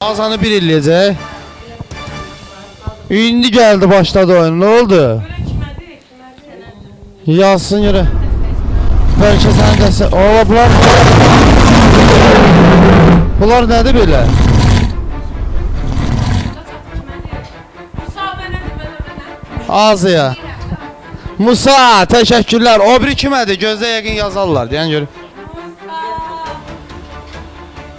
Azanı bir eləyəcək. İndi gəldi, başladı oyun. Nə oldu? Yazsın yürü. Bəlkə sən dəsə. Ola bunlar nədir belə? Azıya. Musa, təşəkkürlər. O biri kimədir? Gözdə yəqin yazarlar. Deyən görüm.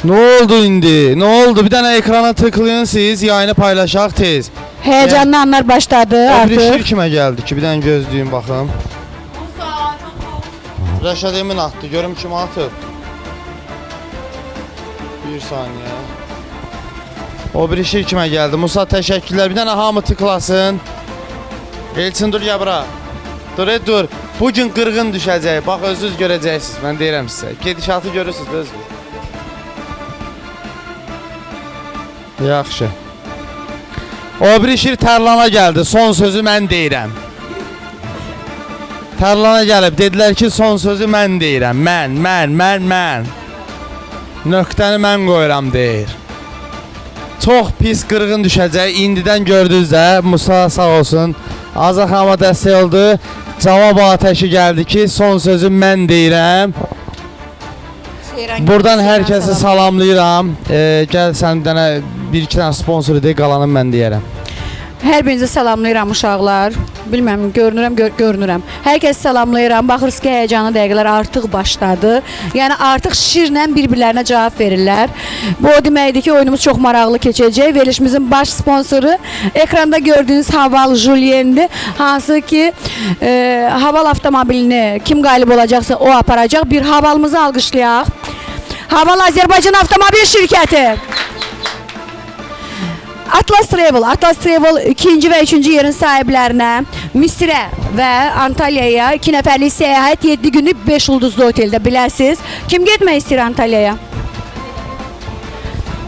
Ne oldu indi? Ne oldu? Bir dənə ekrana tıklayın siz, yayını paylaşaq tez. Heyecanlı anlar başladı artık. O bir şir kimə gəldi ki? Bir dənə gözləyim baxım. Rəşad Emin atdı. Görüm kim atıb. Bir saniyə. O bir şir kimə gəldi? Musa təşəkkürlər. Bir dənə hamı tıklasın. Elçin dur ya bura. Dur. Bugün qırğın düşəcək. Bax özünüz görəcəksiniz. Mən deyirəm sizə. Gedişatı görürsünüz özünüz. Yaxşı. O bir şir Tərlana gəldi. Son sözü mən deyirəm. Tərlana gəlib. Dedilər ki, son sözü mən deyirəm. Mən. Nöqtəni mən qoyuram deyir. Çox pis qırğın düşəcək. İndidən gördünüz də. Musa sağ olsun. Azə xanıma dəstək oldu. Cavab atəşi gəldi ki, son sözü mən deyirəm. Buradan hər kəsi salamlayıram. Gəl sən bir dənə bir-iki dənə sponsor edək, qalanı mən deyərəm. Hər birinizi salamlayıram uşaqlar. Bilməm, görünürəm. Hər kəsi salamlayıram. Baxırız ki, heyecanlı dəqiqələr artıq başladı. Yəni artıq şirlə bir-birlərinə cavab verirlər. Bu o deməkdir ki, oyunumuz çox maraqlı keçəcək. Verilişimizin baş sponsoru ekranda gördüyünüz Haval Julien'dir. Hansı ki, Haval avtomobilini kim qalib olacaqsa o aparacaq. Bir Havalımızı alqışlayaq. Haval Azərbaycan Avtomobil Şirkəti. Atlas Travel 2-ci və 3-cü yerin sahiblərinə Misirə və Antalya'ya 2 nəfərlik səyahət 7 günlük 5 ulduzlu oteldə biləsiniz. Kim getmək istəyir Antalya'ya?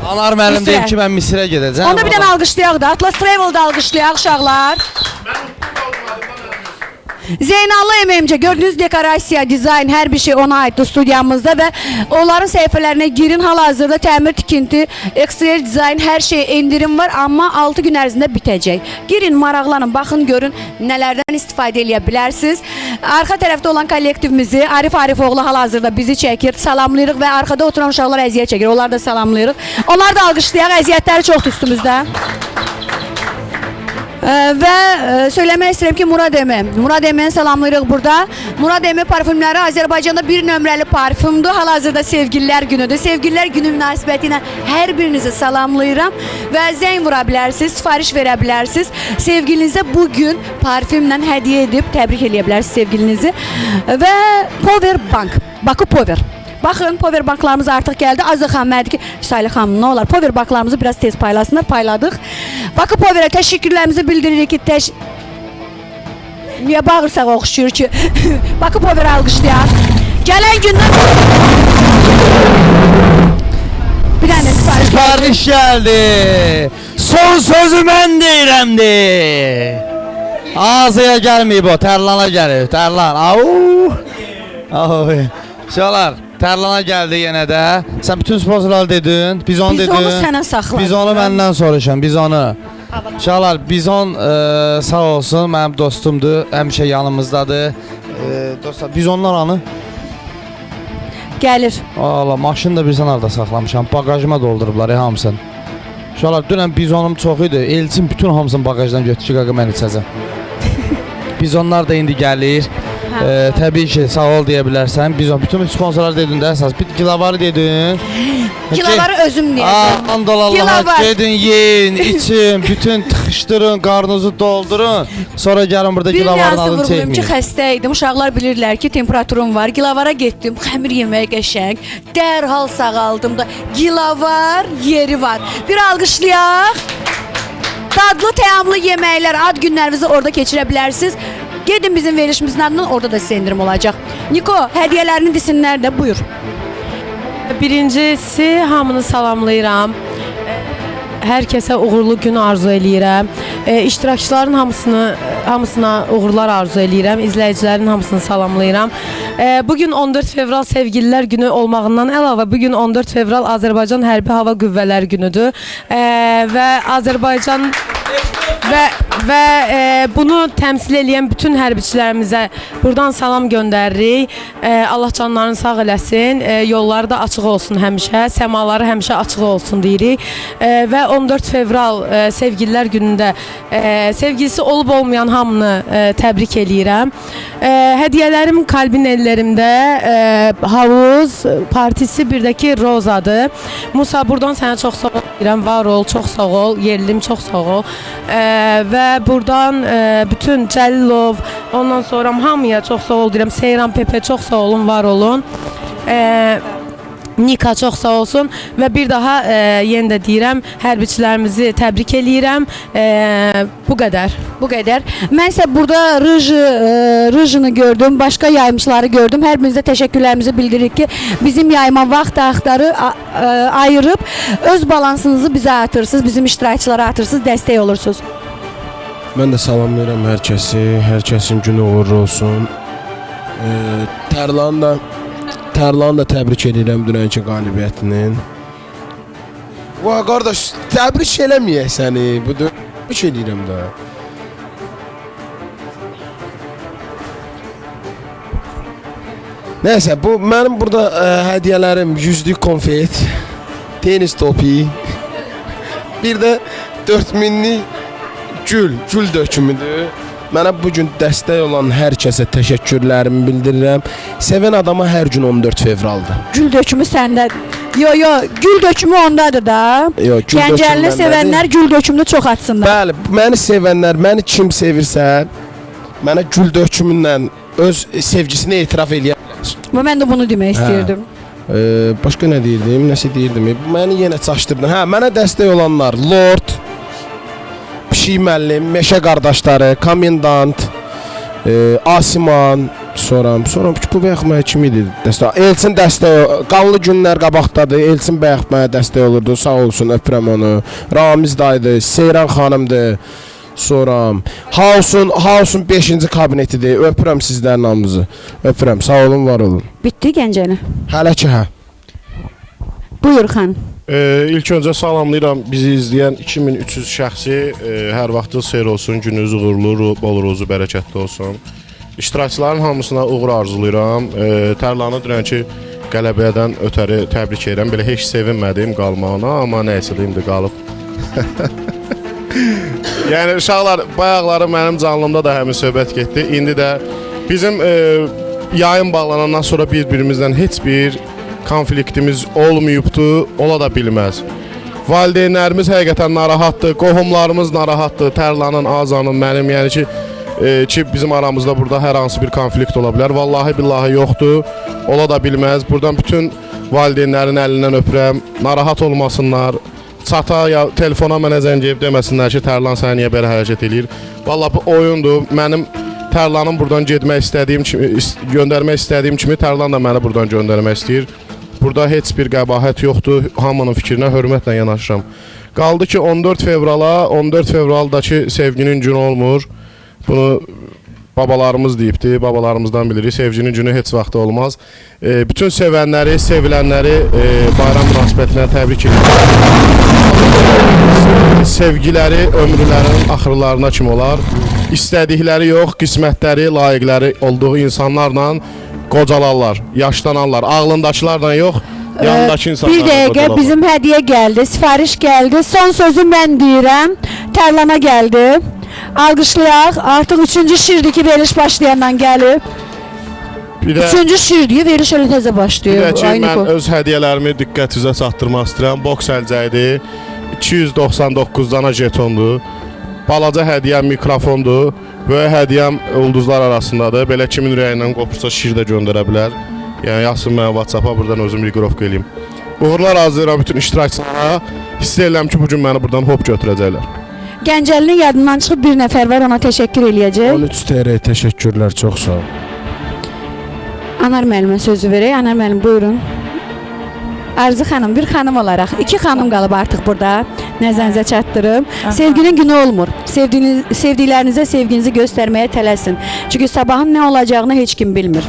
Anar müəllim deyib ki, mən Misirə gedəcəm. Onda bir dənə alqışlayaq da. Atlas Travel'da alqışlayaq uşaqlar. Zeynallı MMC gördüğünüz dekorasiya, dizayn hər bir şey ona aiddir studiyamızda və onların səhifələrine girin. Hal-hazırda təmir, tikinti, eksterior dizayn hər şey indirim var, amma 6 gün ərzində bitəcək. Girin, maraqlanın, baxın, görün nələrdən istifadə edə bilərsiniz. Arxa tərəfdə olan kollektivimizi Arif Arifoğlu hal-hazırda bizi çəkir, salamlayırıq və arkada oturan uşaqlar əziyyət çəkir. Onlar da salamlayırıq. Onlar da alqışlayaq, əziyyətləri çoxdur üstümüzdə. Və söyləmək istəyirəm ki, Murad Emin salamlayırıq burada. Murad Emin parfümləri Azərbaycanda bir nömrəli parfümdür. Hal-hazırda Sevgililər günüdür. Sevgililər günü münasibəti ilə hər birinizi salamlayıram və zəng vura bilərsiniz, sifariş verə bilərsiniz. Sevgilinizə bugün parfümlə hədiyyə edib təbrik eləyə bilərsiniz sevgilinizi. Və Power Bank, Bakı Power. Baxın, power banklarımız artıq gəldi. Azə xanım mədir ki, Salih xanım, nə olar? Power banklarımızı biraz tez paylasınlar, payladıq. Bakı Power'ə təşəkkürlərimizi bildiririk ki, niyə bağırsaq oxşuyur ki? Bakı Power'ə alqışlayaq. Gələn gündən bir dənə sifariş gəldi. Son sözü mən deyirəmdir. Azəyə gəlməyib o, Tərlana gəlib. Tərlan, Şalar, Tərlana gəldi yenə də. Sən bütün sponsorları dedin, Bizon dedin. Bizonu sənə saxla. Bizonu məndən soruşan, Bizonu. Şalar, Bizon sağ olsun, mənim dostumdur, həmişə yanımızdadır. Dostlar, Bizonlar anı? Gəlir. Allah, maşını da bilsən arada saxlamışam, bagajıma doldurublar hamısını. Şalar, dünən Bizonum çox idi, Elçin bütün hamısını bagajdan götür ki, qaqa mən içəcəm. Bizonlar da indi gəlir. Təbii ki, sağ ol deyə bilərsən. Bizon, bütün sponsorlar dedin də əsas. Bir gilavarı dedin. Gilavarı özüm deyəcəm. Andalallaha, gedin, yiyin, için, bütün tıxışdırın, qarnınızı doldurun. Sonra gəlin burada gilavarın adını çəkməyin. Bir ki, xəstə idim. Uşaqlar bilirlər ki, temperaturum var. Gilavara getdim, xəmir yeməyə qəşəng. Dərhal sağaldım da. Gilavar yeri var. Bir alqışlayaq. Dadlı, təyamlı yeməklər, ad günlərinizi orada keçirə bilərsiniz. Gedin bizim verilişimizin adından, orada da sizə indirim olacaq. Niko, hədiyələrini desinlər də, buyur. Birincisi, hamını salamlayıram. Hər kəsə uğurlu gün arzu eləyirəm. İştirakçıların hamısını hamısına uğurlar arzu eləyirəm. İzləyicilərin hamısını salamlayıram. Bugün 14 fevral Sevgililər günü olmağından əlavə bugün 14 fevral Azərbaycan Hərbi Hava Qüvvələri günüdür. Və Azərbaycan və bunu təmsil edən bütün hərbiçilərimizə buradan salam göndəririk. Allah canlarını sağ eləsin. Yolları da açıq olsun həmişə. Səmaları həmişə açıq olsun deyirik. Və 14 fevral Sevgililər günündə sevgilisi olub olmayan hamını təbrik eləyirəm. Hədiyyələrim kalbin ellərimdə Havuz partisi birdəki Rozadır. Musa, buradan sənə çox sağ ol deyirəm. Var ol, çox sağ ol. Yerlim, çox sağ ol. Və buradan bütün Cəlilov, ondan sonra hamıya çox sağ ol deyirəm. Seyran Pepe çox sağ olun, var olun. Nika çox sağ olsun və bir daha yenə də deyirəm, hərbiçilərimizi təbrik eləyirəm. Bu qədər. Bu qədər. Mən isə burada rıjını gördüm, başqa yayımçıları gördüm. Hər birinizə təşəkkürlərimizi bildiririk ki, bizim yayıma vaxt ayırıb öz balansınızı bizə atırsınız, bizim iştirakçılara atırsınız, dəstək olursunuz. Mən də salamlayıram hər kəsi, hər kəsin günü uğurlu olsun. Tərlanı da təbrik edirəm dünənki qalibiyyətinin. Vay qardaş, təbrik eləməyək səni, bu təbrik edirəm də. Nəysə, bu mənim burada hədiyyələrim 100'lük konfet, tenis topi, bir də 4000'lik gül dökümüdür. Mənə bugün dəstək olan hər kəsə təşəkkürlərimi bildirirəm. Sevən adama hər gün 14 fevraldır. Gül dökümü səndədir. Yo, gül dökümü ondadır da. Gəncəlini sevənlər gül dökümünü çox atsınlar. Bəli, məni sevənlər, məni kim sevirsə, mənə gül dökümündən öz sevgisini etiraf edə bilər. Mən də bunu demək istəyirdim. Başqa nə deyirdim, nəsə deyirdim. Məni yenə çaşdırdın. Mənə dəstək olanlar Lord, Pişik müəllim, Meşə qardaşları, Komendant, Asiman, sonra bu bayaq mənə kim idi? Elçin dəstək, qanlı günlər qabaqdadır. Elçin bayaq mənə dəstək olurdu. Sağ olsun, öpürəm onu. Ramiz daydı, Seyran xanımdır. Sonra Hausun 5-ci kabinetidir. Öpürəm sizlərin hamınızı. Öpürəm. Sağ olun, var olun. Bitdi Gəncəni. Hələ ki hə. Buyur xan. İlk öncə salamlayıram bizi izləyən 2300 şəxsi. Hər vaxtınız xeyir olsun, gününüz uğurlu, bol ruzu, bərəkətli olsun. İştirakçıların hamısına uğur arzulayıram. Tərlanı dünənki qələbədən ötəri təbrik edirəm. Belə heç sevinmədim qalmağına, amma nəysə deyim də qalıb. Yəni uşaqlar, bayaqları mənim canlımda da həmin söhbət getdi. İndi də bizim yayın bağlanandan sonra bir-birimizdən heç bir konfliktimiz olmayıbdı, ola da bilməz. Valideynlərimiz həqiqətən narahatdır, qohumlarımız narahatdır, Tərlanın, Azanın, mənim, yəni ki bizim aramızda burada hər hansı bir konflikt ola bilər. Vallahi billahi yoxdur, ola da bilməz. Buradan bütün valideynlərin əlindən öpürəm, narahat olmasınlar. Çata ya telefona mənə zəng edib deməsinlər ki, Tərlan səni niyə belə hərəkət eləyir. Vallahi bu oyundur. Mənim Tərlanın buradan getmək istədiyim kimi, göndərmək istədiyim kimi Tərlan da məni buradan göndərmək istəyir. Burada heç bir qəbahət yoxdur. Hamının fikrinə hörmətlə yanaşıram. Qaldı ki 14 fevraldakı sevginin günü olmur. Bunu babalarımız deyibdi, babalarımızdan bilirik. Sevginin günü heç vaxt olmaz. Bütün sevənləri, sevilənləri bayram münasibətinə təbrik edirəm. Sevgiləri ömrlərinin axırlarına kimi olar. İstədikləri yox, qismətləri, layiqləri olduğu insanlarla qocalarlar, yaşlananlar, ağlındakılarla yox, yanındakı insanlarla Bir dəqiqə, bizim hədiyyə gəldi, sifariş gəldi. Son sözü mən deyirəm, Tərlana gəldi. Alqışlayaq, artıq 3-cü şiirdir ki, veriş başlayandan gəlib. 3-cü şiirdir, veriş elə təzə başlayır. Bir də ki, mən öz hədiyyələrimi diqqətinizə çatdırmaq istəyirəm. Boks əlcəkdir, 299 dana jetondur. Balaca hədiyyəm mikrofondur. Böyük hədiyyəm ulduzlar arasındadır. Belə kimin ürəyindən qopursa şiir də göndərə bilər. Yəni yazsın mənə WhatsApp-a, buradan özüm mikrofon eləyim. Uğurlar arzulayıram bütün iştirakçılara. Hiss edirəm ki, bugün məni buradan hop götürəcəklər. Gəncəlinin yadından çıxıb bir nəfər var, ona təşəkkür eləyəcək. 13 TR təşəkkürlər, çox sağ ol. Anar müəllimə sözü verək. Anar müəllim, buyurun. Arzu xanım, bir xanım olaraq, 2 xanım qalıb artıq burada. nəzərinizə çatdırım. Aha. Sevginin günü olmur. Sevdiklərinizə sevginizi göstərməyə tələsin. Çünki sabahın nə olacağını heç kim bilmir.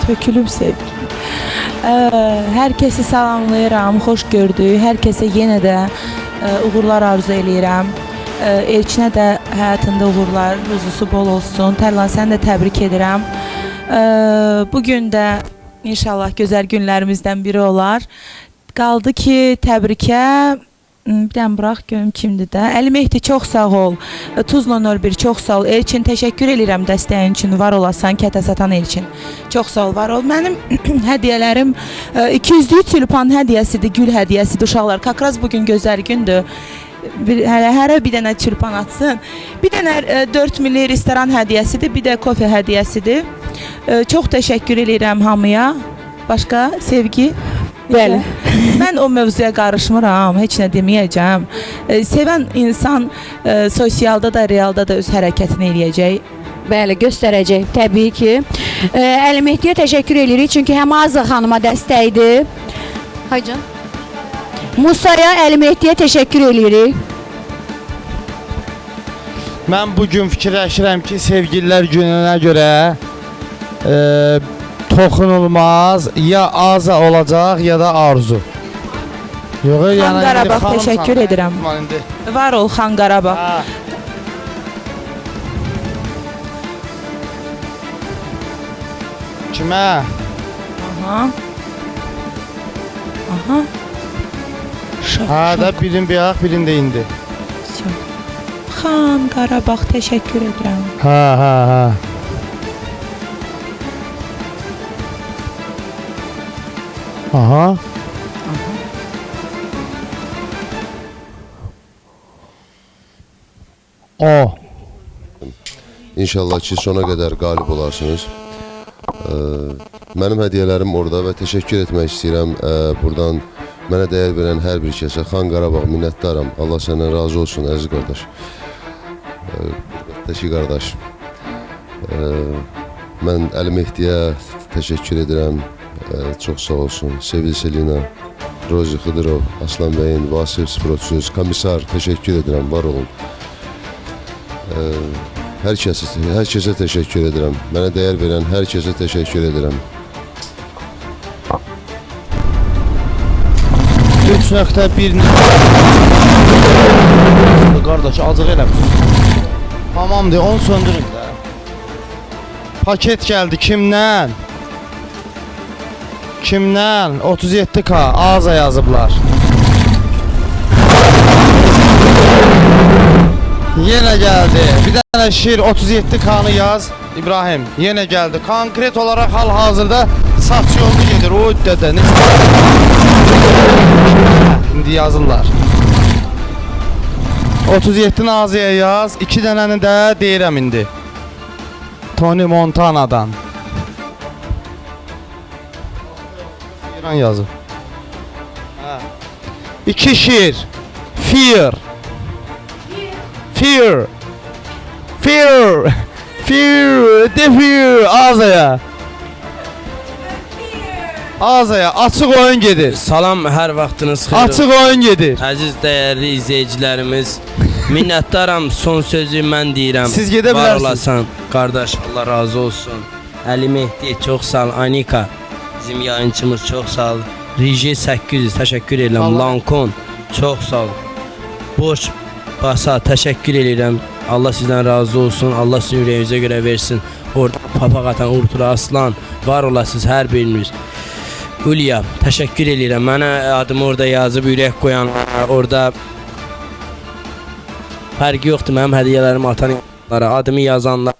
Tökülüb sevgi. Hər kəsi salamlayıram, xoş gördük. Hər kəsə yenə də uğurlar arzu eləyirəm. Elçinə də həyatında uğurlar, ruzusu bol olsun. Tərlan, səni də təbrik edirəm. Bu gün də inşallah gözəl günlərimizdən biri olar. Qaldı ki, təbrikə bir dənə burax görüm kimdir də. Əli Mehdi, çox sağ ol. Tuzla 01 çox sağ ol. Elçin, təşəkkür edirəm dəstəyin üçün. Var olasan, kətə satan Elçin. Çox sağ ol, var ol. Mənim hədiyyələrim 200-lük tülpan hədiyyəsidir, gül hədiyyəsidir uşaqlar. Kakraz bugün gözəl gündür. Hərə bir dənə tülpan atsın. Bir dənə 4 milli restoran hədiyyəsidir, bir də kofe hədiyyəsidir. Çox təşəkkür edirəm hamıya. Başqa sevgi? Bəli. Mən o mövzuya qarışmıram, heç nə deməyəcəm. Sevən insan sosialda da, realda da öz hərəkətini eləyəcək. Bəli, göstərəcək təbii ki. Əli Mehdiyə təşəkkür edirik çünki həm Azə xanıma dəstəkdir. Haycan. Musaya, Əli Mehdiyə təşəkkür edirik. Mən bu gün fikirləşirəm ki, sevgililər gününə görə toxunulmaz ya Aza olacaq ya da Arzu. Yox, Xan Qarabağ, təşəkkür edirəm. Var ol Xan Qarabağ. Kimə? Aha. Aha. Hə də birin bayaq, birin də indi. Xan Qarabağ, təşəkkür edirəm. Hə. Aha. O. İnşallah ki sona qədər qalib olarsınız. Mənim hədiyyələrim orada və təşəkkür etmək istəyirəm buradan mənə dəyər verən hər bir kəsə. Xan Qarabağ, minnətdaram. Allah səndən razı olsun əziz qardaş. Təşəkkür qardaş. Mən Əli Mehdiyə təşəkkür edirəm. Çox sağ olsun. Sevil Selina, Rozi Xıdırov, Aslan Bəyin, Vasif Sprotsuz, komissar təşəkkür edirəm. Var olun. Hər kəsə təşəkkür edirəm. Mənə dəyər verən hər kəsə təşəkkür edirəm. 3.1 Qardaş, acıq eləmişsin. Tamamdır, onu söndürün də. Paket gəldi, kimdən? Kimdən? 37K, Aza yazıblar. Yenə gəldi. Bir dənə şiir 37K-nı yaz. İbrahim, yenə gəldi. Konkret olaraq hal-hazırda saç yolunu gedir. O dədə, necə? İndi yazırlar. 37 Nazıya yaz. 2 dənəni də deyirəm indi. Tony Montana'dan. İran yazıb. 2 şiir. Fear. Fear. Fear. Fear. The fear. Azaya. Azaya açıq oyun gedir. Salam, hər vaxtınız xeyir. Açıq oyun gedir. Əziz dəyərli izləyicilərimiz, minnətdaram, son sözü mən deyirəm. Siz gedə Var bilərsiniz. olasan, qardaş, Allah razı olsun. Əli Mehdi, çox sağ ol. Anika, bizim yayıncımız, çox sağ ol. Riji 800, təşəkkür edirəm. Lankon, çox sağ ol. Boş Basa, təşəkkür edirəm. Allah sizdən razı olsun. Allah sizin ürəyinizə görə versin. Orada papaq atan Urtura Aslan, var olasınız hər biriniz. Ulya, təşəkkür edirəm. Mənə adımı orada yazıb ürək qoyan, orada fərqi yoxdur mənim hədiyyələrimi atan insanlara, adımı yazanlara.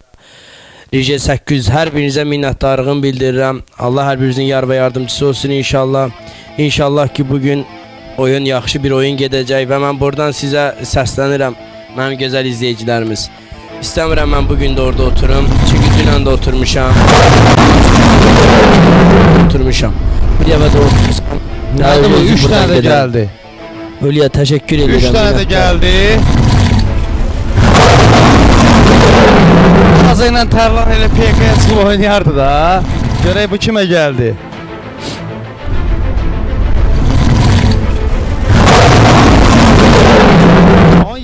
Rije 800, hər birinizə minnətdarlığımı bildirirəm. Allah hər birinizin yar və yardımcısı olsun inşallah. İnşallah ki bugün oyun yaxşı bir oyun gedəcək və mən buradan sizə səslənirəm, mənim gözəl izləyicilərimiz. İstəmirəm mən bugün də orada oturum, çünki dünən də oturmuşam. Bir dəfə də oturmuşam. Gəldi mi? 3 dənə də gəldi. Ölüyə təşəkkür edirəm. 3 dənə də gəldi. Aza ilə Tərlan elə PK-yə çıxıb oynayardı da. Görək bu kimə gəldi.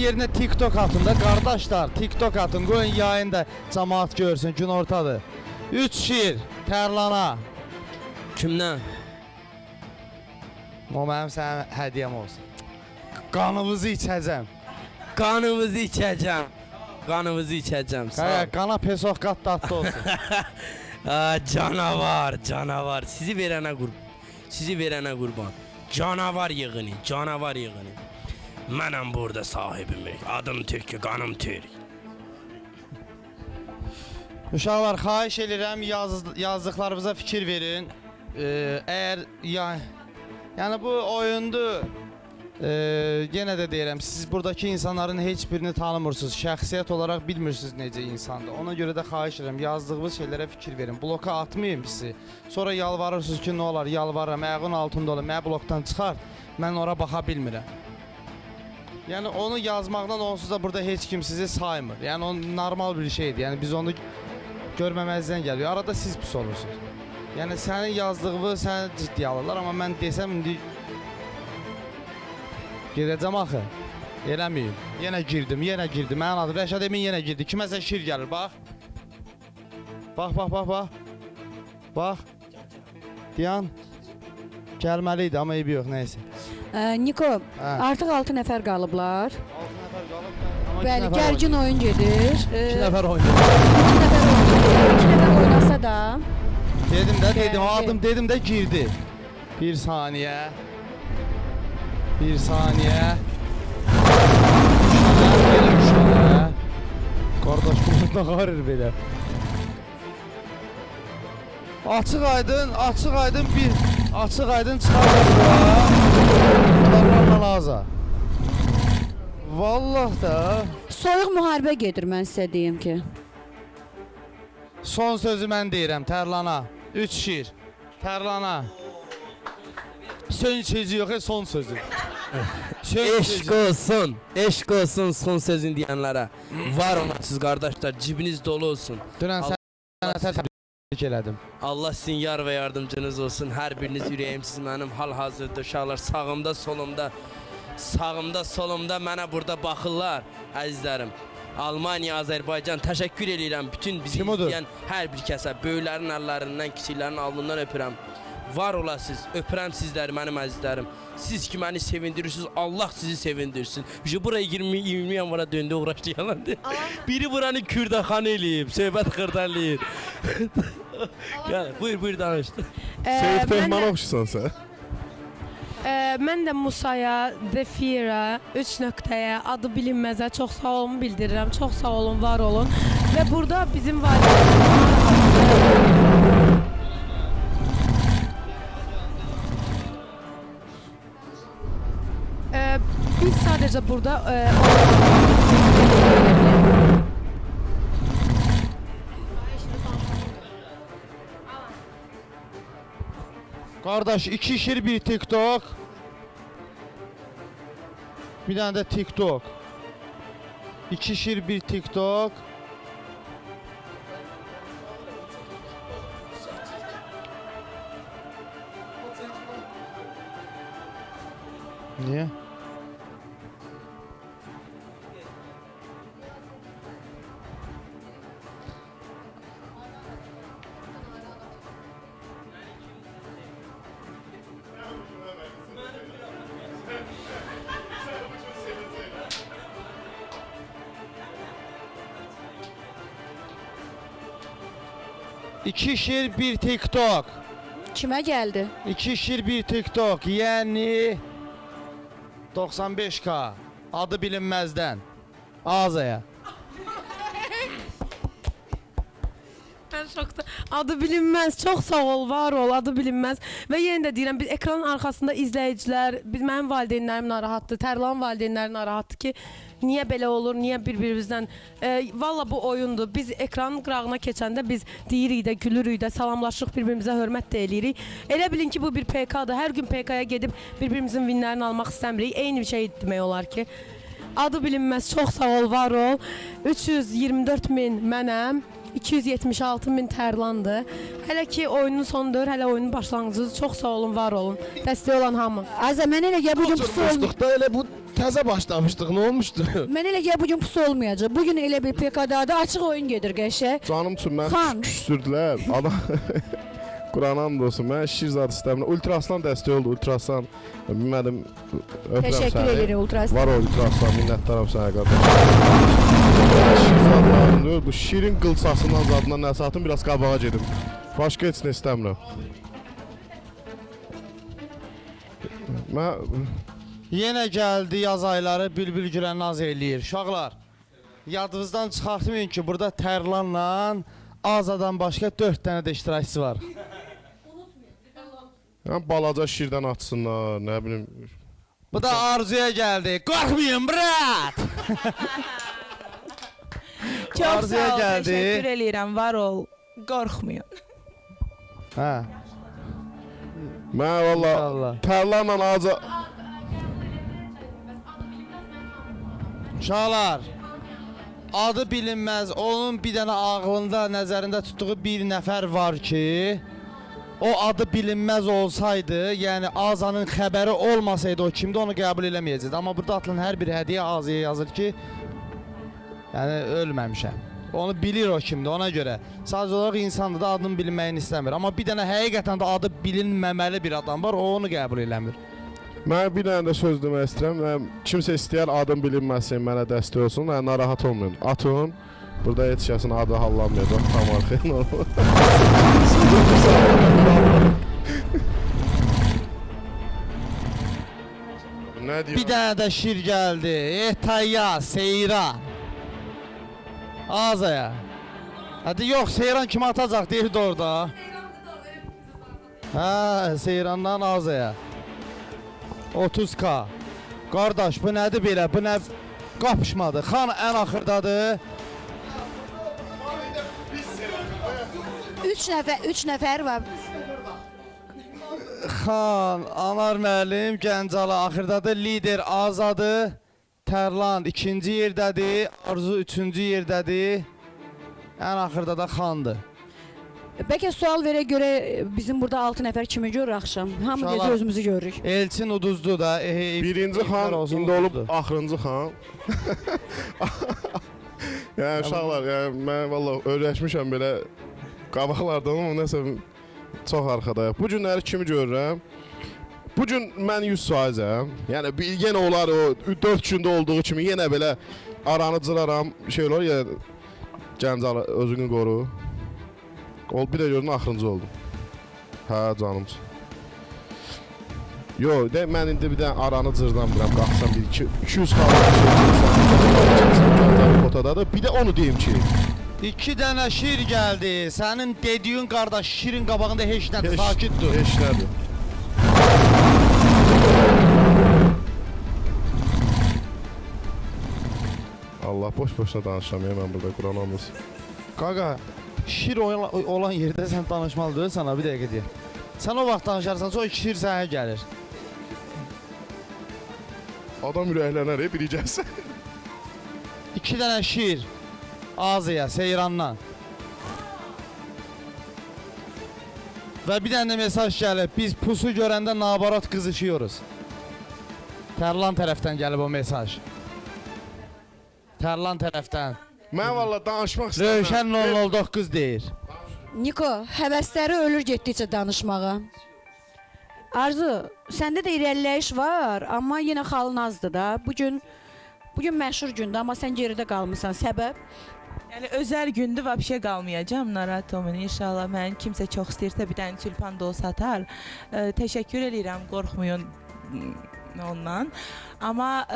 yerinə TikTok atın da qardaşlar, TikTok atın, qoyun yayında cəmaət görsün, gün ortadır. 3 şir, Tərlana. Kimdən? O mənim sənə hədiyyəm olsun. Qanımızı içəcəm. Qanımızı içəcəm. Qanımızı içəcəm. Sağ ol. Qana pesoq qat dadlı olsun. Canavar, canavar. Sizi verənə qurban. Canavar yığını, canavar yığını. Mənəm burada sahibim. Adım Türk, qanım Türk. Uşaqlar, xahiş edirəm yazdıqlarınıza fikir verin. Əgər yəni bu oyundur. Yenə də deyirəm, siz buradakı insanların heç birini tanımırsınız, şəxsiyyət olaraq bilmirsiniz necə insandır. Ona görə də xahiş edirəm, yazdığınız şeylərə fikir verin. Bloka atmayın bizi. Sonra yalvarırsınız ki, nə olar, yalvarıram, ayağın altında olur, mənə blokdan çıxar, mən ora baxa bilmirəm. Yəni onu yazmaqdan onsuz da burada heç kim sizi saymır. Yəni o normal bir şeydir. Yəni biz onu görməməzdən gəliyor. Arada siz pis olursunuz. Yəni sənin yazdığını səni ciddi alırlar, amma mən desəm indi gedəcəm axı. Eləməyim. Yenə girdim. Mənim adım Rəşad Emin yenə girdi. Kiməsə şir gəlir, bax. Bax. Bax. Diyan. Gəlməli idi, amma eybi yox, nəysə. Niko, artıq 6 nəfər qalıblar. 6 nəfər qalıb. Bəli, gərgin oyun gedir. 2 nəfər oynayır. 2 nəfər oynasa da. Dedim, adım dedim də girdi. Bir saniyə. Qardaş, burada qarır belə. Açıq aydın çıxardır laza. Vallah da. Soyuq müharibə gedir, mən sizə deyim ki. Son sözü mən deyirəm, Tərlana. 3 şir. Tərlana. Sözü yox, son sözü. Eşq olsun son sözün deyənlərə. Var olmasınız qardaşlar, cibiniz dolu olsun. Dünən sənətə təbrik elədim. Allah sizin yar və yardımcınız olsun. Hər biriniz ürəyimsiz mənim hal-hazırda uşaqlar sağımda, solumda mənə burada baxırlar əzizlərim. Almaniya, Azərbaycan təşəkkür edirəm bütün bizi izləyən hər bir kəsə. Böyüklərin əllərindən, kiçiklərin alnından öpürəm. Var olasınız, öpürəm sizləri mənim əzizlərim. Siz ki məni sevindirirsiniz, Allah sizi sevindirsin. Buraya 20 yanvara döndü uğraşlayanlar. Biri buranı Kürdaxan eləyib, söhbət xırdalıyır. Buyur danışdı. Seyid Pehman oxşusan sən. Mən də Musaya, Zefira, 3 nöqtəyə, adı bilinməzə çox sağ olun bildirirəm. Çox sağ olun, var olun. Və burada bizim biz sadəcə burada Qardaş, 2 şir, bir TikTok. Bir dənə də TikTok. 2 şir, bir TikTok. Niyə? İki şir, bir TikTok. Kimə gəldi? 2 şir, bir TikTok. Yəni 95K. Adı bilinməzdən. Azaya. Şokda. Adı bilinməz. Çox sağ ol, var ol. Adı bilinməz. Və yenə də deyirəm, biz ekranın arxasında izləyicilər, mənim valideynlərim narahatdır, Tərlan valideynləri narahatdır ki, niyə belə olur, niyə bir-birimizdən valla bu oyundur. Biz ekranın qırağına keçəndə biz deyirik də, gülürük də, salamlaşırıq, bir-birimizə hörmət də eləyirik. Elə bilin ki, bu bir PK-dır. Hər gün PK-ya gedib bir-birimizin vinlərini almaq istəmirik. Eyni bir şey demək olar ki. Adı bilinməz. Çox sağ ol, var ol. 324 min mənəm. 276 min Tərlandır. Hələ ki oyunun sonudur, hələ oyunun başlanğıcıdır. Çox sağ olun, var olun. Dəstək olan hamı. Azə, mən elə gəl bugün pusu olmuş. Dostluqda elə bu təzə başlamışdıq, nə olmuşdu? Mən elə ki bugün pusu olmayacaq. Bugün elə bir PKD-da açıq oyun gedir qəşəng. Canım üçün mən Xan. küstürdülər. Adam Qur'an and olsun. Mən şir zad istəmirəm. Ultraslan dəstək oldu. Ultraslan bilmədim. Öpürəm Təşəkkür səni. edirəm Ultras. Var o Ultraslan, minnətdaram sənə qardaş. Şir zad lazımdır. Bu şirin qılçasından zadından nə satım biraz qabağa gedim. Başqa heç nə istəmirəm. Mən Yenə gəldi yaz ayları bülbül gülə naz eləyir. Uşaqlar, yadınızdan çıxartmayın ki, burada Tərlanla Azadan başqa 4 dənə də iştirakçısı var. balaca şirdən açsınlar, nə bilim. Bu da Arzuya gəldi. Qorxmayın, brat! Çox Arzuya sağ ol, gəldi. təşəkkür eləyirəm, var ol. Qorxmayın. Hə, Mən valla İnşallah. Tərlanla Aza... uşaqlar, adı bilinməz, onun bir dənə ağlında, nəzərində tutduğu bir nəfər var ki, o adı bilinməz olsaydı, yəni Azanın xəbəri olmasaydı o kimdə onu qəbul eləməyəcəkdi. Amma burada atılan hər bir hədiyyə Azaya yazır ki, yəni ölməmişəm. Onu bilir o kimdir, ona görə. Sadəcə olaraq insandır da adının bilinməyini istəmir. Amma bir dənə həqiqətən də adı bilinməməli bir adam var, o onu qəbul eləmir. Mən bir dənə də söz demək istəyirəm. Kimsə istəyər adım bilinməsin, mənə dəstək olsun. Narahat olmayın. Atın. Burada heç kəsin adı hallanmayacaq. Tam arxayın olun. Nə deyir? Bir dənə də şir gəldi. Etaya, Seyran. Azaya. Hadi yox, Seyran kimi atacaq deyirdi orada. Hə, Seyrandan Azaya. 30k. Qardaş, bu nədir belə? Bu nə qapışmadı? Xan ən axırdadır. 3 nəfər var. Xan, Anar müəllim, Gəncəli axırdadır. Lider Azadır. Tərlan ikinci yerdədir. Arzu üçüncü yerdədir. Ən axırda da Xandır. Bəlkə sual verə görə bizim burada 6 nəfər kimi görür axşam. Hamı İnşallah. gecə özümüzü görürük. Elçin uduzdu da. Birinci xan indi olub axırıncı xan. Yəni uşaqlar, yəni mən valla öyrəşmişəm belə qabaqlardan amma nəsə çox arxadayıq. Bu günləri kimi görürəm? Bu gün mən 100%əm. Yəni yenə olar o 4 gündə olduğu kimi yenə belə aranı cıraram, şey olar ya Gəncəli özünü qoru. Bir də gördün axırıncı oldum. Hə canımsın. Yo, de mən indi bir də aranı cırdan bilirəm, qalxsam bir 200 xalq potadadır. Bir də onu deyim ki, 2 dənə şir gəldi. Sənin dediyin qardaş şirin qabağında heç nədir, sakit dur. Heç nədir. Allah boş-boşuna danışıram ya mən burada Quran olmasın. Qaqa, şir olan yerdə sən danışmalıdır sana bir dəqiqə deyim. Sən o vaxt danışarsan, sonra şir sənə gəlir. Adam ürəklənər, biri gəlsə. 2 dənə şir Azaya, Seyrandan. Və bir dənə də mesaj gəlib. Biz pusu görəndə nabarat qızışıyoruz. Tərlan tərəfdən gəlib o mesaj. Tərlan tərəfdən. Mən valla danışmaq istəyirəm. Rövşən 009 deyir. Niko, həvəsləri ölür getdikcə danışmağa. Arzu, səndə də irəliləyiş var, amma yenə xalın azdır da. Bugün məşhur gündür, amma sən geridə qalmısan. Səbəb? Yəni özəl gündür, vəbşə qalmayacam. Narahat olmayın. İnşallah mən kimsə çox istəyirsə bir dənə tülpan da olsa atar. Təşəkkür edirəm, qorxmayın ondan. Amma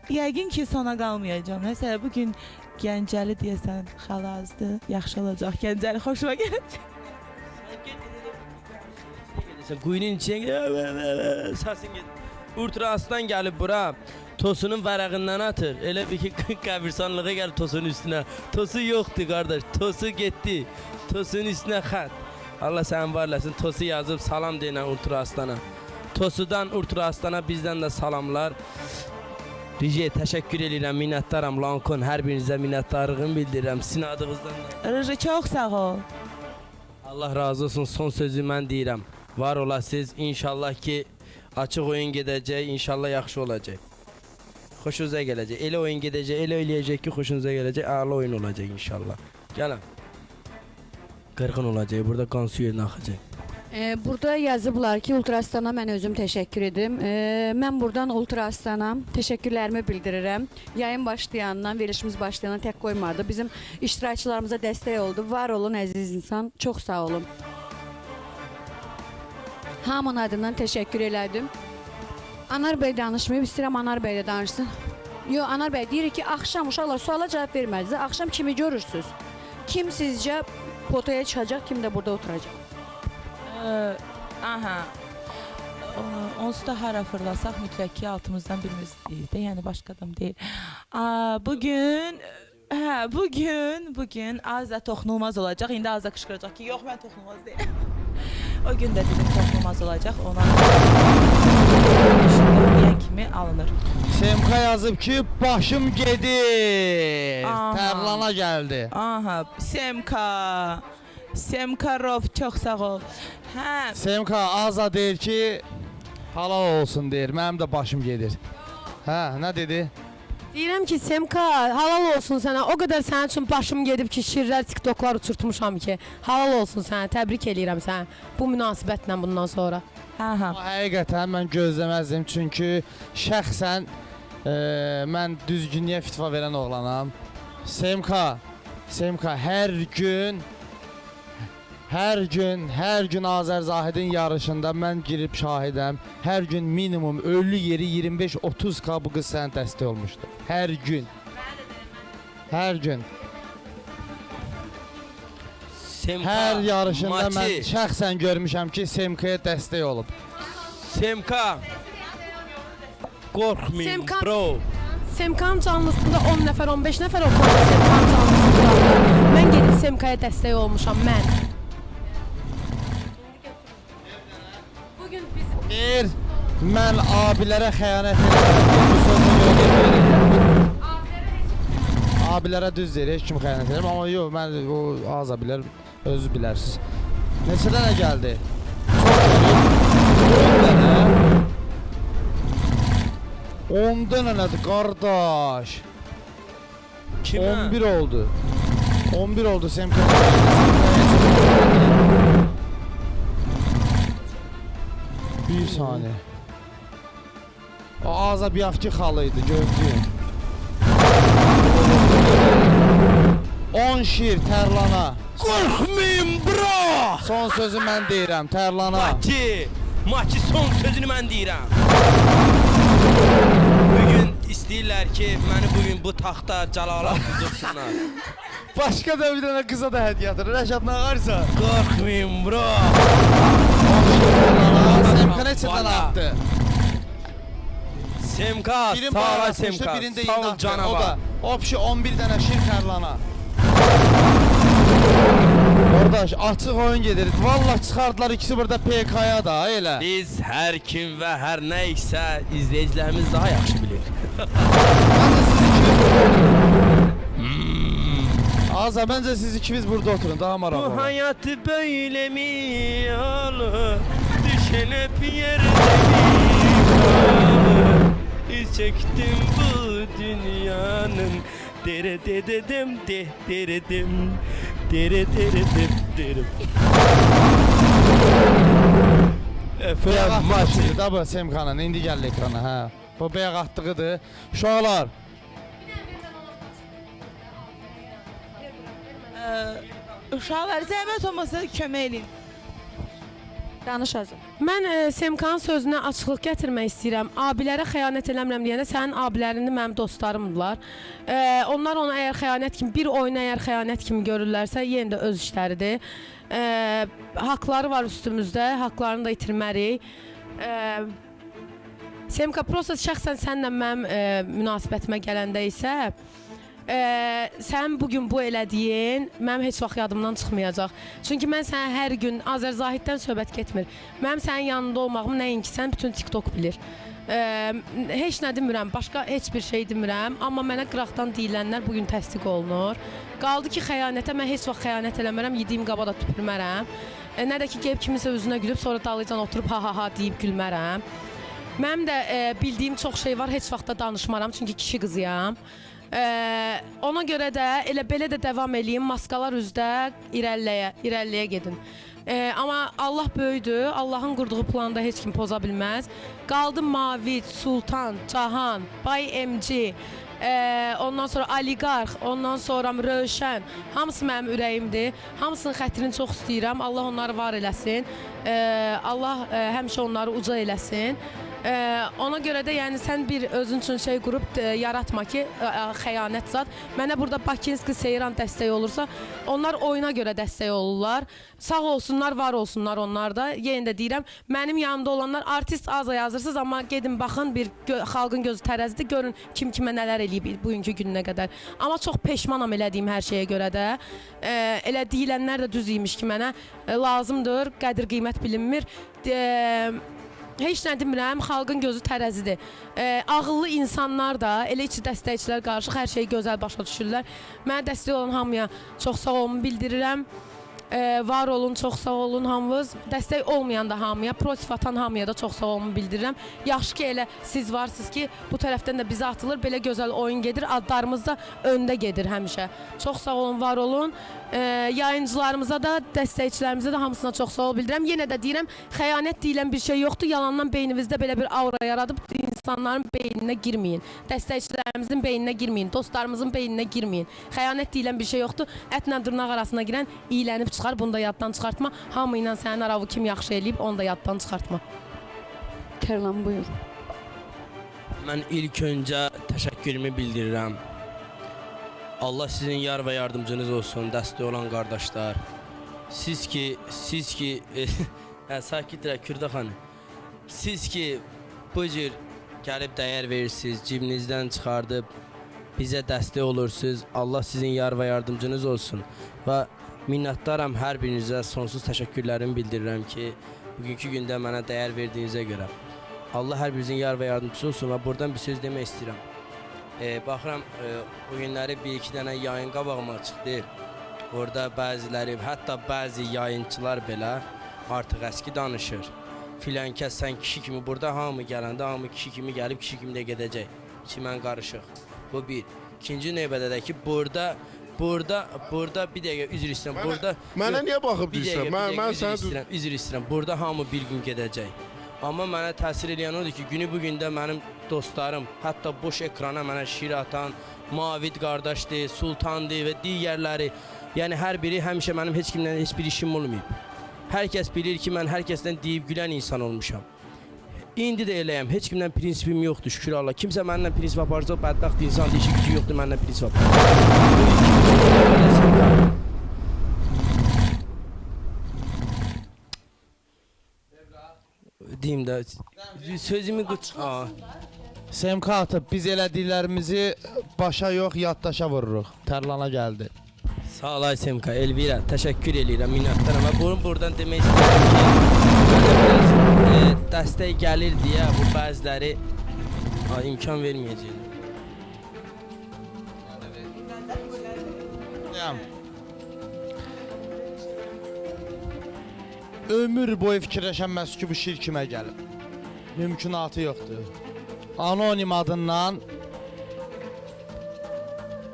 yəqin ki sona qalmayacam. Məsələn, bugün Gəncəli deyəsən xala azdır. Yaxşı olacaq. Gəncəli xoşuma gələcək. Quyunun içinə səsin get. Ultraslan gəlib bura. Tosunun vərəqindən atır. Elə bir ki qəbirstanlığa gəlib tosunun üstünə. Tosu yoxdur qardaş. Tosu getdi. Tosunun üstünə xətt. Allah sənin var eləsin. Tosu yazıb salam deyən Ultraslana. Tosudan Ultraslana bizdən də salamlar. Rica təşəkkür edirəm, minnətdaram Lankon. Hər birinizə minnətdarlığımı bildirirəm. Sizin adınızdan da. Rıcı çox sağ ol. Allah razı olsun. Son sözü mən deyirəm. Var olasınız. İnşallah ki açıq oyun gedəcək. İnşallah yaxşı olacaq. xoşunuza gələcək. Elə oyun gedəcək, elə eləyəcək ki, xoşunuza gələcək. Ağırlı oyun olacaq inşallah. Gəlin. Qırğın olacaq, burada qan suyu axacaq. Burada yazıblar ki, Ultrastana mən özüm təşəkkür edim. Mən buradan Ultrastana təşəkkürlərimi bildirirəm. Yayın başlayandan, verilişimiz başlayandan tək qoymadı. Bizim iştirakçılarımıza dəstək oldu. Var olun əziz insan, çox sağ olun. Hamının adından təşəkkür elədim. Anar bəy danışmayıb, istəyirəm Anar bəy də danışsın. Yox, Anar bəy deyir ki, axşam uşaqlar suala cavab vermədiniz. Axşam kimi görürsünüz? Kim sizcə potaya çıxacaq, kim də burada oturacaq? Aha. Onsuz da hara fırlasaq mütləq ki altımızdan birimiz deyil də, yəni başqa adam deyil. Bugün Azə toxunulmaz olacaq. İndi Azə qışqıracaq ki, yox mən toxunulmaz deyiləm. O gün də dilim toxunulmaz olacaq. Ona deyən kimi alınır. Semka yazıb ki, başım gedir. Aha. Tərlana gəldi. Aha, Semkarov çox sağ ol. Hə, Semka Aza deyir ki, halal olsun deyir. Mənim də başım gedir. Hə, nə dedi? Deyirəm ki, Semka, halal olsun sənə. O qədər sənin üçün başım gedib ki, şirlər, TikToklar uçurtmuşam ki. Halal olsun sənə. Təbrik eləyirəm səni bu münasibətlə bundan sonra. hə. Həqiqətən mən gözləməzdim, çünki şəxsən mən düzgünlüyə fitva verən oğlanam. Semka hər gün Azər Zahidin yarışında mən girib şahidəm. Hər gün minimum ölü yeri 25-30K bu qız sənə dəstək olmuşdu. Hər gün. Semka, Hər yarışında mən Mati, şəxsən görmüşəm ki, Semkaya dəstək olub. Semka. Qorxmayın, Semka- bro. Semkanın canlısında 10 nəfər, 15 nəfər oturur Semkanın canlısında. Mən gedib Semkaya dəstək olmuşam, mən. Bugün biz Deyir, mən abilərə xəyanət edirəm. Bu sözə görə deyir. Abilərə düz deyir, heç kim xəyanət edirəm. Amma yox, mən o az abilər özü bilərsiniz. Neçə dənə gəldi? Çox gəldi. 10 dənə nədir qardaş? Kimə? 11 oldu. 11 oldu Semka. Bir saniye. O ağza bir afki xalıydı, gözlüyüm. 10 şir Tərlana. Qorxmayın, bro. Son sözü mən deyirəm, Tərlana. Mati son sözünü mən deyirəm. Bugün istəyirlər ki, məni bugün bu taxta Calala tutursunlar. Başqa da bir dənə qıza da hədiyyə atır. Rəşad nə ağarsa? Qorxmayın, bro. Semka neçə dənə atdı? Semka, Birin sağ ol bayratmışdı, Semka. birində Sağ yeni ol atdı. O canavar. da opşi 11 dənə şir Tərlana. Qardaş, açıq oyun gedir. Vallahi çıxardılar ikisi burada PK-ya da elə. Biz hər kim və hər nə isə izləyicilərimiz daha yaxşı bilir. Aza, məncə siz ikiniz burada oturun, daha maraqlı Bu olur. hayat böyle mi olur? Düşen hep yerde mi kalır? Çektim bu dünyanın dere dedim de deredim dere deredim derim. Bəyaq Efendim atdığı Mati. şeydir da bu Semkanın, indi gəldi ekrana, hə. Bu bəyaq atdığıdır. Uşaqlar, Uşaqlar zəhmət olmasa kömək edin. Danış azım. Mən Semkanın sözünə açıqlıq gətirmək istəyirəm. Abilərə xəyanət eləmirəm deyəndə sənin abilərini mənim dostlarımdılar. Onlar onu əgər xəyanət kimi, bir oyunu əgər xəyanət kimi görürlərsə, yenə də öz işləridir. Haqları var üstümüzdə, haqlarını da itirmərik. Semka, prosta şəxsən sənlə mənim münasibətimə gələndə isə sən bugün bu elədiyin mənim heç vaxt yadımdan çıxmayacaq. Çünki mən sənə hər gün Azər Zahiddən söhbət getmir. Mənim sənin yanında olmağımı nəinki sən bütün TikTok bilir. Heç nə demirəm, başqa heç bir şey demirəm, amma mənə qıraqdan deyilənlər bugün təsdiq olunur. Qaldı ki, xəyanətə mən heç vaxt xəyanət eləmərəm, yediyim qaba da tüpürmərəm. Nə də ki, gəlib kimisə üzünə gülüb, sonra dalıcan oturub ha ha ha deyib gülmərəm. Mənim də bildiyim çox şey var, heç vaxt da danışmaram çünki kişi qızıyam. Ona görə də elə belə də davam eləyim, maskalar üzdə irəliləyə gedin. Amma Allah böyüdür, Allahın qurduğu planda heç kim poza bilməz. Qaldı Mavid, Sultan, Cahan, Bay MC, ondan sonra Oliqarx, ondan sonra Rövşən, hamısı mənim ürəyimdir. Hamısının xətrini çox istəyirəm. Allah onları var eləsin. Allah həmişə onları uca eləsin. Ona görə də yəni sən bir özün üçün şey qurub yaratma ki, xəyanət zad. Mənə burada Bakinski, Seyran dəstək olursa, onlar oyuna görə dəstək olurlar. Sağ olsunlar, var olsunlar onlar da. Yenə də deyirəm, mənim yanımda olanlar artist az yazırsınız, amma gedin baxın bir xalqın gözü tərəzidir, görün kim kimə nələr eləyib bugünkü gününə qədər. Amma çox peşmanam elədiyim hər şeyə görə də. Elə deyilənlər də düz imiş ki, mənə lazımdır, qədir qiymət bilinmir. Heç nə demirəm, xalqın gözü tərəzidir. Ağıllı insanlar da, elə içi dəstəkçilər qarışıq hər şeyi gözəl başa düşürlər. Mənə dəstək olan hamıya çox sağ olun bildirirəm. Var olun, çox sağ olun hamınız. Dəstək olmayan da hamıya, prosif atan hamıya da çox sağ olun bildirirəm. Yaxşı ki, elə siz varsınız ki, bu tərəfdən də bizə atılır, belə gözəl oyun gedir, adlarımız da öndə gedir həmişə. Çox sağ olun, var olun. Yayıncılarımıza da, dəstəkçilərimizə də hamısına çox sağ ol bildirirəm. Yenə də deyirəm, xəyanət deyilən bir şey yoxdur. Yalandan beyninizdə belə bir aura yaradıb insanların beyninə girməyin. Dəstəkçilərimizin beyninə girməyin. Dostlarımızın beyninə girməyin. Xəyanət deyilən bir şey yoxdur. Ətlə dırnaq arasına girən iyilənib çıxar. Bunu da yaddan çıxartma. Hamı ilə sənin aravı kim yaxşı eləyib, onu da yaddan çıxartma. Tərlan buyur. Mən ilk öncə təşəkkürümü bildirirəm. Allah sizin yar və yardımcınız olsun, dəstək olan qardaşlar. Siz ki, sakitlə Kürdə xanım. Siz ki, bu cür gəlib dəyər verirsiniz, cibinizdən çıxardıb bizə dəstək olursunuz. Allah sizin yar və yardımcınız olsun. Və minnətdaram hər birinizə, sonsuz təşəkkürlərimi bildirirəm ki, bugünkü gündə mənə dəyər verdiyinizə görə. Allah hər birinizin yar və yardımcısı olsun və buradan bir söz demək istəyirəm. Baxıram, o günləri bir-iki dənə yayın qabağıma çıxdı. Orada bəziləri, hətta bəzi yayıncılar belə artıq əski danışır. Filan kəs sən kişi kimi, burada hamı gələndə hamı kişi kimi gəlib, kişi kimi də gedəcək. İçimən qarışıq. Bu bir. İkinci növbədə də ki, burada bir dəqiqə üzr istəyirəm. Mənə niyə baxıb deyirsən? Mən üzr istəyirəm. Burada hamı bir gün gedəcək. Amma mənə təsir edən odur ki, günü bugündə mənim dostlarım, hətta boş ekrana mənə şiir atan, Mavid qardaşdır, Sultandır və digərləri, yəni hər biri həmişə mənim heç kimdən heç bir işim olmayıb. Hər kəs bilir ki, mən hər kəsdən deyib gülən insan olmuşam. İndi də eləyəm, heç kimdən prinsipim yoxdur, şükür Allah. Kimsə mənimlə prinsip aparsa, o bədbəxt insandır, işi gücü yoxdur, mənimlə prinsip aparsa. Deyim də, sözümü SMK atıb, biz elədiklərimizi başa yox, yaddaşa vururuq. Tərlana gəldi. Sağ ol SMK, Elvira, təşəkkür edirəm, minnətdaram. Və buradan demək istəyirəm ki, dəstək gəlir deyə bu bəziləri imkan verməyəcəklər. Ömür boyu fikirləşənməz ki, bu şir kimə gəlib. Mümkünatı yoxdur. Anonim adından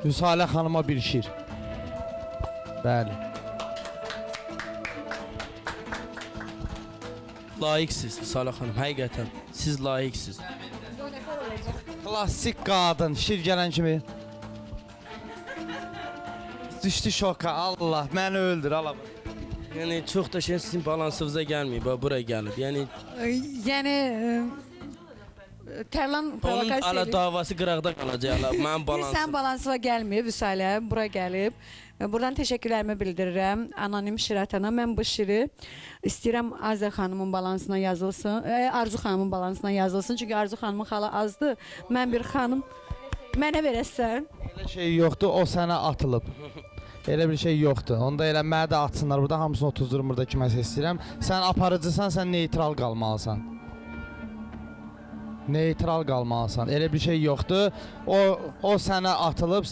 Hüsalə xanıma bir şir. Bəli. Layiqsiz Hüsalə xanım, həqiqətən. Siz layiqsiz. Klassik qadın, şir gələn kimi. Düşdü şoka, Allah, məni öldür, Allah. Yəni çox da şey sizin balansınıza gəlməyib, bura gəlib. Yəni Tərlan provokasiya onun ala davası qıraqda qalacaq. Mənim balansım. Sən balansına gəlməyib Vüsalə, bura gəlib. Buradan təşəkkürlərimi bildirirəm anonim şir atana. Mən bu şiri istəyirəm Azər xanımın balansına yazılsın, Arzu xanımın balansına yazılsın. Çünki Arzu xanımın xalı azdır. Mən bir xanım mənə verəsən. Elə şey yoxdur, o sənə atılıb. Elə bir şey yoxdur. Onda elə mənə də atsınlar burada, hamısını 30 burada kiməsə istəyirəm. Sən aparıcısan, sən neytral qalmalısan. Neytral qalmalısan. Elə bir şey yoxdur. O sənə atılıb.